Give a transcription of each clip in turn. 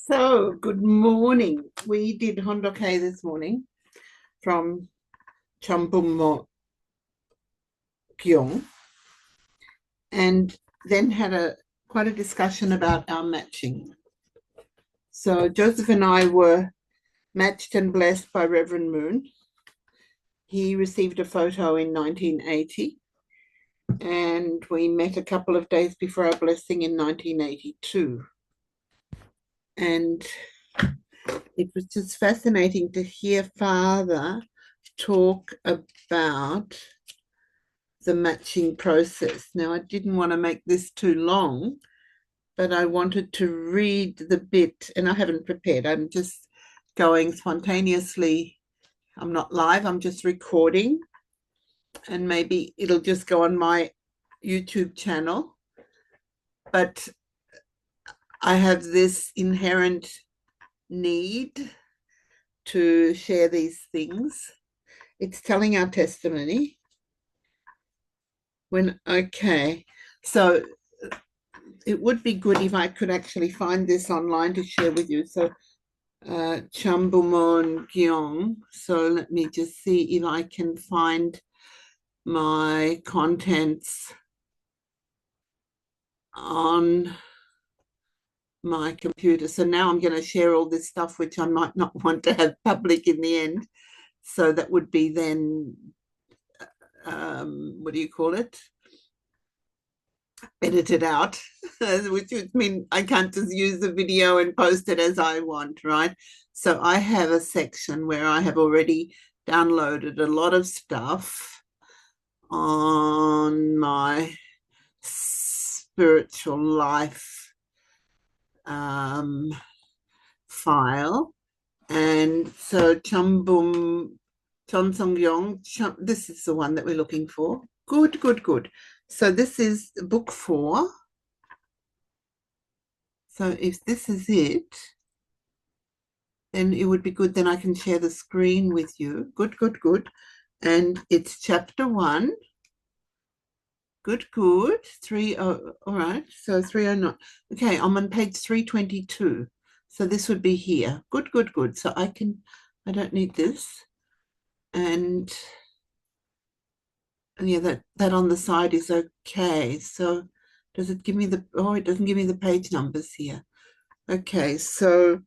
So, good morning. We did Hondoke this morning from Chambumo Kyung and then had quite a discussion about our matching. So, Joseph and I were matched and blessed by Reverend Moon. He received a photo in 1980 and we met a couple of days before our blessing in 1982. And it was just fascinating to hear Father talk about the matching process. Now, I didn't want to make this too long, but I wanted to read the bit, and I haven't prepared. I'm just going spontaneously. I'm not live, I'm just recording, and maybe it'll just go on my YouTube channel. But I have this inherent need to share these things. It's telling our testimony. So it would be good if I could actually find this online to share with you. So Chambumon Gyeong. So let me just see if I can find my contents on my computer. So now I'm going to share all this stuff, which I might not want to have public in the end. So that would be then, what do you call it? Edited out, which would mean I can't just use the video and post it as I want, right? So I have a section where I have already downloaded a lot of stuff on my spiritual life file. And so Chambum Chonsongyong, this is the one that we're looking for. Good. So this is book 4. So if this is it, then it would be good. Then I can share the screen with you. Good. And it's chapter 1. Good. 30. All right. So 309. Okay, I'm on page 322. So this would be here. Good. So I don't need this. And yeah, that on the side is okay. So does it give me it doesn't give me the page numbers here. Okay, so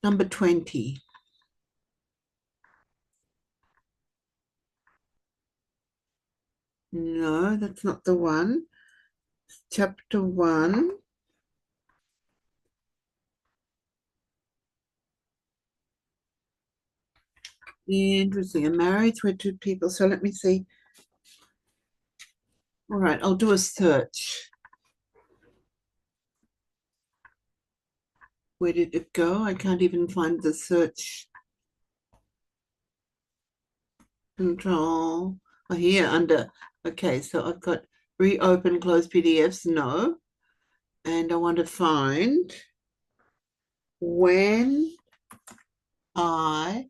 number 20. No, that's not the one. Chapter 1. Interesting. A marriage where two people. So let me see. All right, I'll do a search. Where did it go? I can't even find the search control. Oh, here under. Okay, so I've got reopen, close PDFs. No. And I want to find when I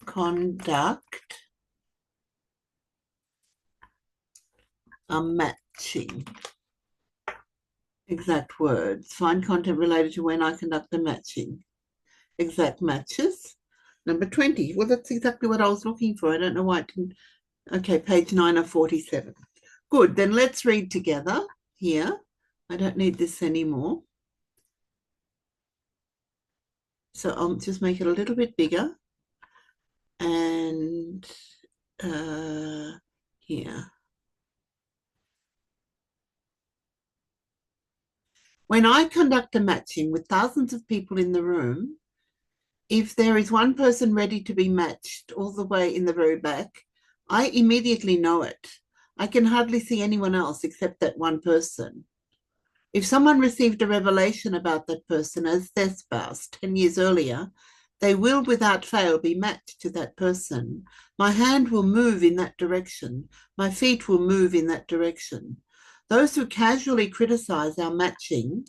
conduct a matching. Exact words. Find content related to when I conduct a matching. Exact matches. Number 20. Well, that's exactly what I was looking for. I don't know why it didn't. Okay, page 9 of 47. Good. Then let's read together here. I don't need this anymore. So I'll just make it a little bit bigger. And here. When I conduct a matching with thousands of people in the room, if there is one person ready to be matched all the way in the very back, I immediately know it. I can hardly see anyone else except that one person. If someone received a revelation about that person as their spouse 10 years earlier, they will without fail be matched to that person. My hand will move in that direction. My feet will move in that direction. Those who casually criticize our matching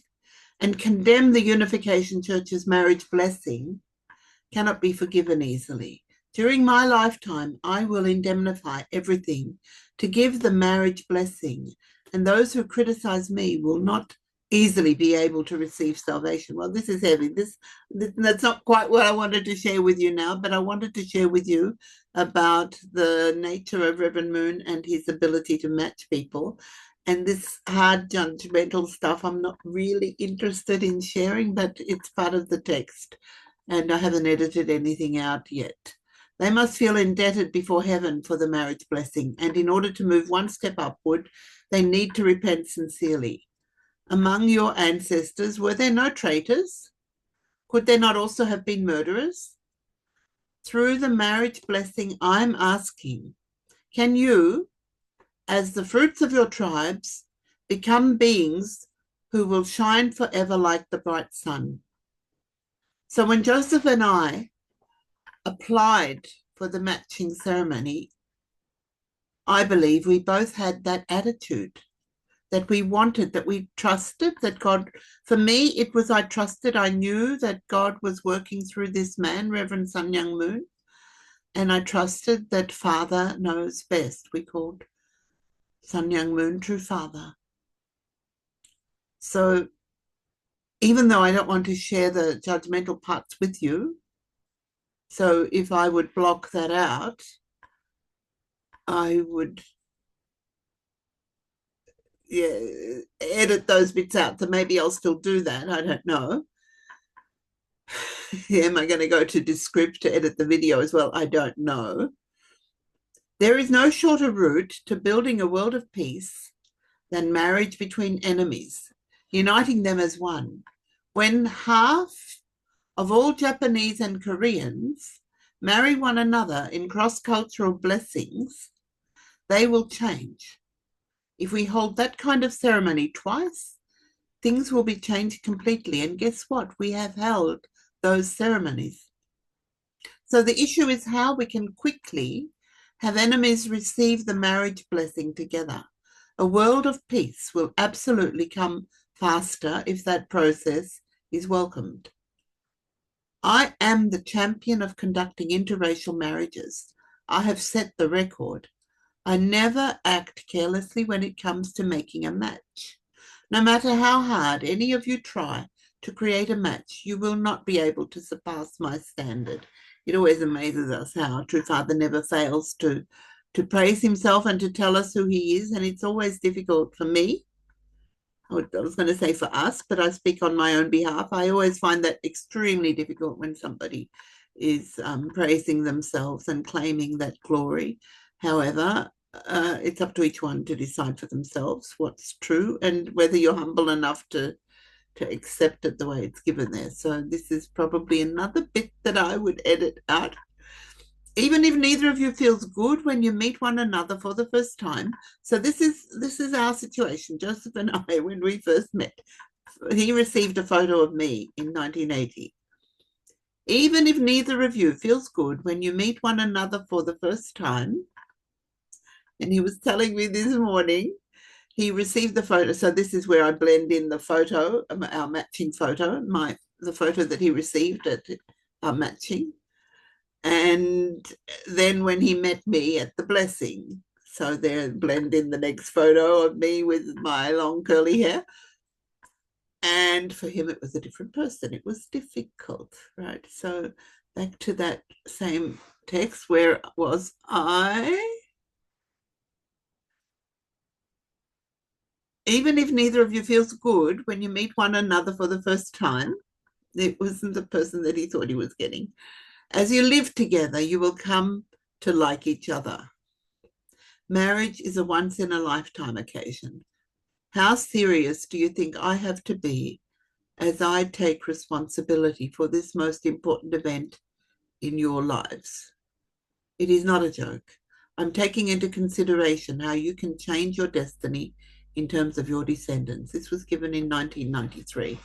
and condemn the Unification Church's marriage blessing cannot be forgiven easily. During my lifetime, I will indemnify everything to give the marriage blessing, and those who criticize me will not easily be able to receive salvation. Well, this is heavy. That's not quite what I wanted to share with you now, but I wanted to share with you about the nature of Reverend Moon and his ability to match people. And this hard judgmental stuff I'm not really interested in sharing, but it's part of the text, and I haven't edited anything out yet. They must feel indebted before heaven for the marriage blessing, and in order to move one step upward, they need to repent sincerely. Among your ancestors, were there no traitors? Could there not also have been murderers? Through the marriage blessing, I'm asking, can you, as the fruits of your tribes, become beings who will shine forever like the bright sun? So when Josef and I applied for the matching ceremony, I believe we both had that attitude, that we wanted, that we trusted, that God, for me, it was I trusted, I knew that God was working through this man, Reverend Sun Myung Moon, and I trusted that Father knows best. We called Sun Myung Moon True Father. So even though I don't want to share the judgmental parts with you, so if I would block that out, I would edit those bits out. So maybe I'll still do that. I don't know. Am I going to go to descript to edit the video as well? I don't know. There is no shorter route to building a world of peace than marriage between enemies, uniting them as one. When half of all Japanese and Koreans marry one another in cross-cultural blessings, they will change. If we hold that kind of ceremony twice, things will be changed completely. And guess what? We have held those ceremonies. So the issue is how we can quickly have enemies receive the marriage blessing together. A world of peace will absolutely come faster if that process is welcomed. I am the champion of conducting interracial marriages. I have set the record. I never act carelessly when it comes to making a match. No matter how hard any of you try to create a match, you will not be able to surpass my standard. It always amazes us how True Father never fails to praise himself and to tell us who he is. And it's always difficult for me. I was going to say for us, but I speak on my own behalf. I always find that extremely difficult when somebody is praising themselves and claiming that glory. However, it's up to each one to decide for themselves what's true and whether you're humble enough to accept it the way it's given there. So this is probably another bit that I would edit out. Even if neither of you feels good when you meet one another for the first time. So this is our situation, Josef and I, when we first met. He received a photo of me in 1980. Even if neither of you feels good when you meet one another for the first time, and he was telling me this morning, he received the photo. So this is where I blend in the photo, our matching photo, the photo that he received at our matching. And then when he met me at the blessing, so there blend in the next photo of me with my long curly hair. And for him, it was a different person. It was difficult, right? So back to that same text, where was I? Even if neither of you feels good when you meet one another for the first time, it wasn't the person that he thought he was getting. As you live together, you will come to like each other. Marriage is a once-in-a-lifetime occasion. How serious do you think I have to be as I take responsibility for this most important event in your lives? It is not a joke. I'm taking into consideration how you can change your destiny in terms of your descendants. This was given in 1993.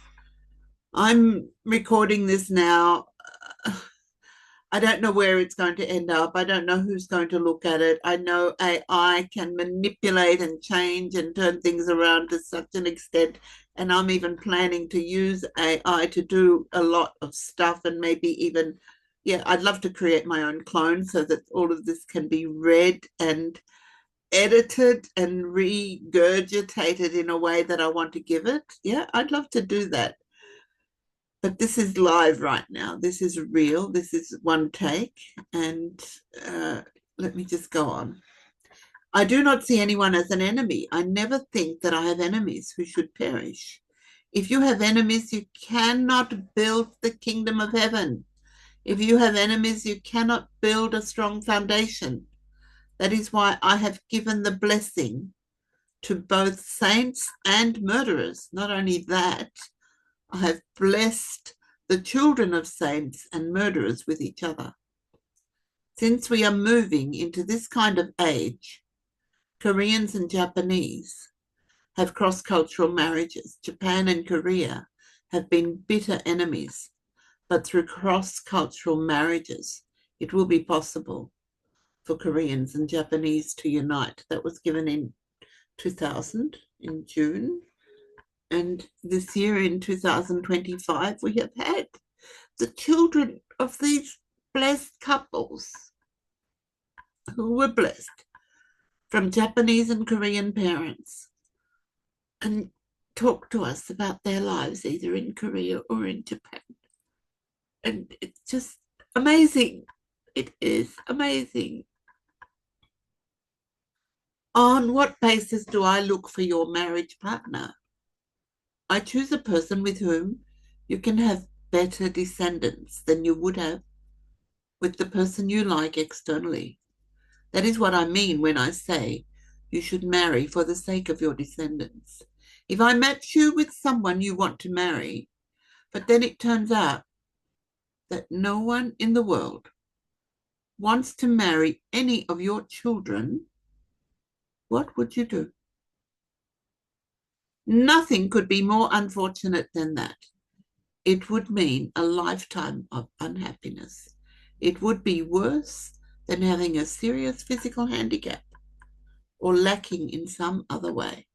I'm recording this now. I don't know where it's going to end up. I don't know who's going to look at it. I know AI can manipulate and change and turn things around to such an extent. And I'm even planning to use AI to do a lot of stuff, and maybe even, I'd love to create my own clone so that all of this can be read and edited and regurgitated in a way that I want to give it. Yeah, I'd love to do that. But this is live right now. This is real. This is one take. And let me just go on. I do not see anyone as an enemy. I never think that I have enemies who should perish. If you have enemies, you cannot build the kingdom of heaven. If you have enemies, you cannot build a strong foundation. That is why I have given the blessing to both saints and murderers. Not only that, I have blessed the children of saints and murderers with each other. Since we are moving into this kind of age, Koreans and Japanese have cross-cultural marriages. Japan and Korea have been bitter enemies, but through cross-cultural marriages, it will be possible for Koreans and Japanese to unite. That was given in 2000, in June. And this year, in 2025, we have had the children of these blessed couples who were blessed from Japanese and Korean parents and talk to us about their lives, either in Korea or in Japan. And it's just amazing. It is amazing. On what basis do I look for your marriage partner? I choose a person with whom you can have better descendants than you would have with the person you like externally. That is what I mean when I say you should marry for the sake of your descendants. If I match you with someone you want to marry, but then it turns out that no one in the world wants to marry any of your children, what would you do? Nothing could be more unfortunate than that. It would mean a lifetime of unhappiness. It would be worse than having a serious physical handicap or lacking in some other way.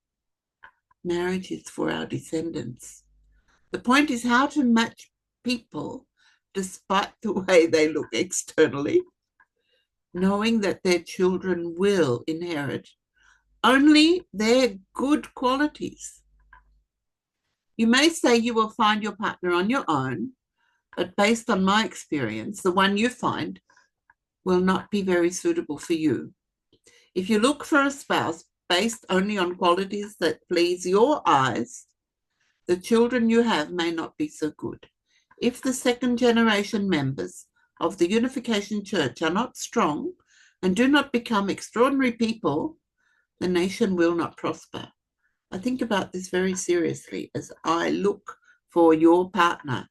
Marriage is for our descendants. The point is how to match people despite the way they look externally, knowing that their children will inherit only their good qualities. You may say you will find your partner on your own, but based on my experience, the one you find will not be very suitable for you. If you look for a spouse based only on qualities that please your eyes, the children you have may not be so good. If the second generation members of the Unification Church are not strong and do not become extraordinary people, the nation will not prosper. I think about this very seriously as I look for your partner.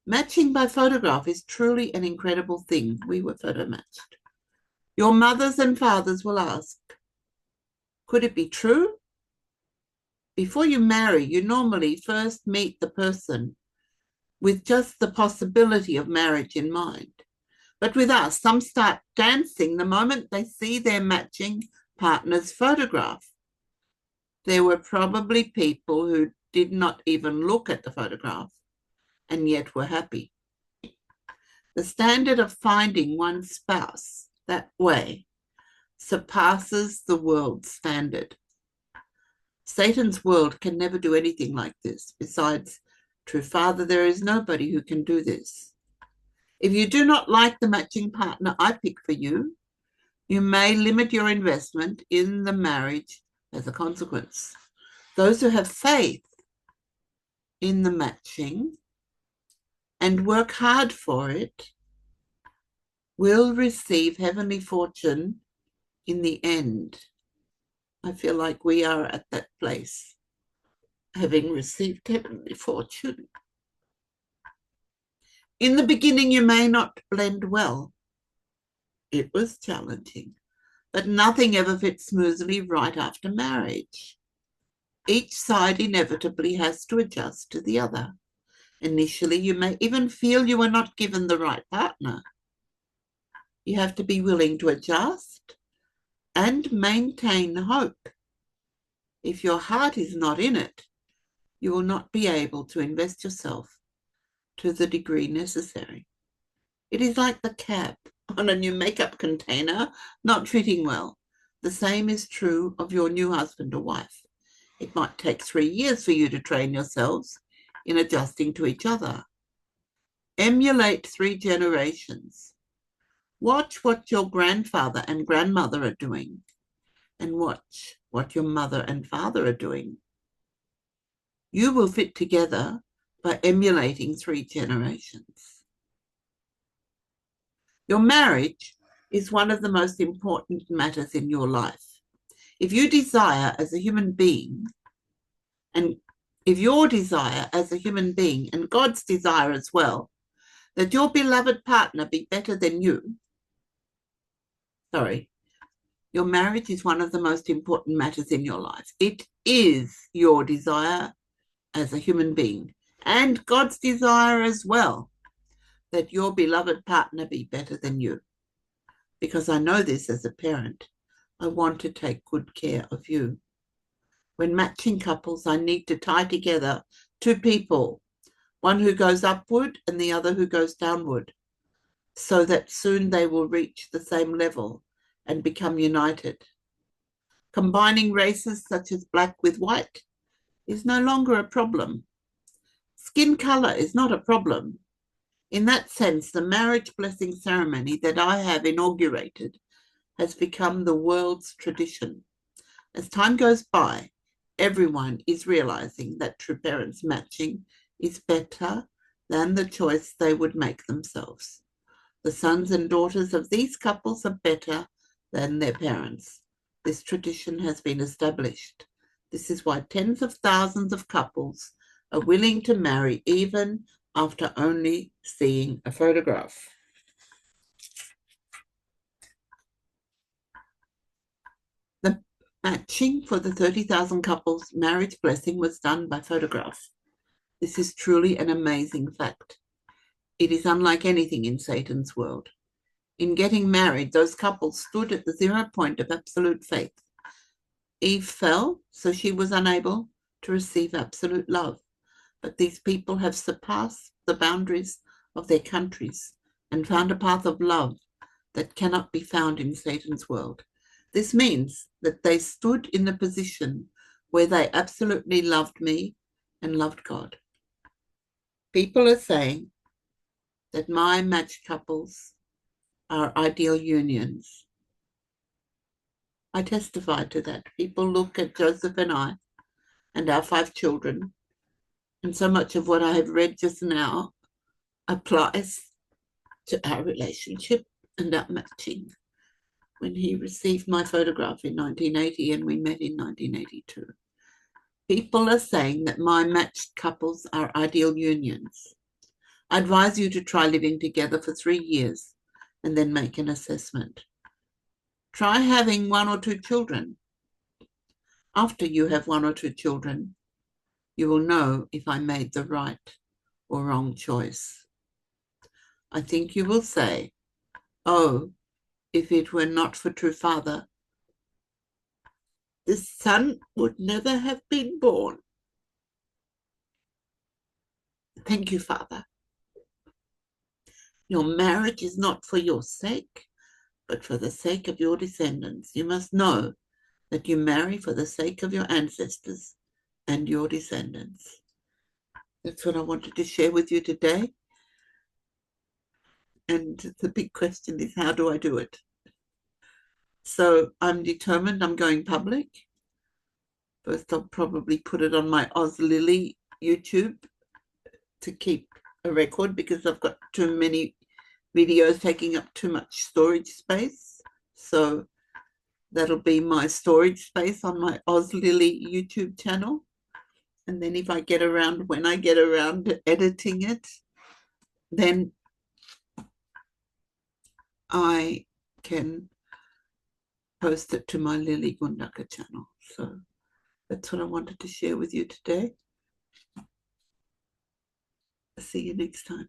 Matching by photograph is truly an incredible thing. We were photo matched. Your mothers and fathers will ask, could it be true? Before you marry, you normally first meet the person with just the possibility of marriage in mind. But with us, some start dancing the moment they see their matching partner's photograph. There were probably people who did not even look at the photograph and yet were happy. The standard of finding one's spouse that way surpasses the world's standard. Satan's world can never do anything like this. Besides, true Father, there is nobody who can do this. If you do not like the matching partner I pick for you, you may limit your investment in the marriage as a consequence. Those who have faith in the matching and work hard for it will receive heavenly fortune in the end. I feel like we are at that place, having received heavenly fortune. In the beginning, you may not blend well. It was challenging, but nothing ever fits smoothly right after marriage. Each side inevitably has to adjust to the other. Initially, you may even feel you are not given the right partner. You have to be willing to adjust and maintain hope. If your heart is not in it, you will not be able to invest yourself to the degree necessary. It is like the cap on a new makeup container not fitting well. The same is true of your new husband or wife. It might take 3 years for you to train yourselves in adjusting to each other. Emulate 3 generations. Watch what your grandfather and grandmother are doing, and watch what your mother and father are doing. You will fit together by emulating 3 generations. Your marriage is one of the most important matters in your life. If you desire as a human being, and if your desire as a human being and God's desire as well, that your beloved partner be better than you, your marriage is one of the most important matters in your life. It is your desire as a human being and God's desire as well, that your beloved partner be better than you. Because I know this as a parent, I want to take good care of you. When matching couples, I need to tie together 2 people, one who goes upward and the other who goes downward, so that soon they will reach the same level and become united. Combining races such as black with white is no longer a problem. Skin color is not a problem. In that sense, the marriage blessing ceremony that I have inaugurated has become the world's tradition. As time goes by, everyone is realizing that true parents matching is better than the choice they would make themselves. The sons and daughters of these couples are better than their parents. This tradition has been established. This is why tens of thousands of couples are willing to marry even after only seeing a photograph. The matching for the 30,000 couples marriage blessing was done by photograph. This is truly an amazing fact. It is unlike anything in Satan's world. In getting married, those couples stood at the 0 point of absolute faith. Eve fell, so she was unable to receive absolute love. But these people have surpassed the boundaries of their countries and found a path of love that cannot be found in Satan's world. This means that they stood in the position where they absolutely loved me and loved God. People are saying that my matched couples are ideal unions. I testify to that. People look at Josef and I and our 5 children, and so much of what I have read just now applies to our relationship and our matching. When he received my photograph in 1980 and we met in 1982. People are saying that my matched couples are ideal unions. I advise you to try living together for 3 years and then make an assessment. Try having 1 or 2 children. After you have 1 or 2 children, you will know if I made the right or wrong choice. I think you will say, oh, if it were not for true Father, this son would never have been born. Thank you, Father. Your marriage is not for your sake, but for the sake of your descendants. You must know that you marry for the sake of your ancestors and your descendants. That's what I wanted to share with you today. And the big question is, how do I do it? So I'm determined. I'm going public. First, I'll probably put it on my Oz Lily YouTube to keep a record because I've got too many videos taking up too much storage space. So that'll be my storage space on my Oz Lily YouTube channel. And then if I get around, when I get around to editing it, then I can post it to my Lily Gundaka channel. So that's what I wanted to share with you today. See you next time.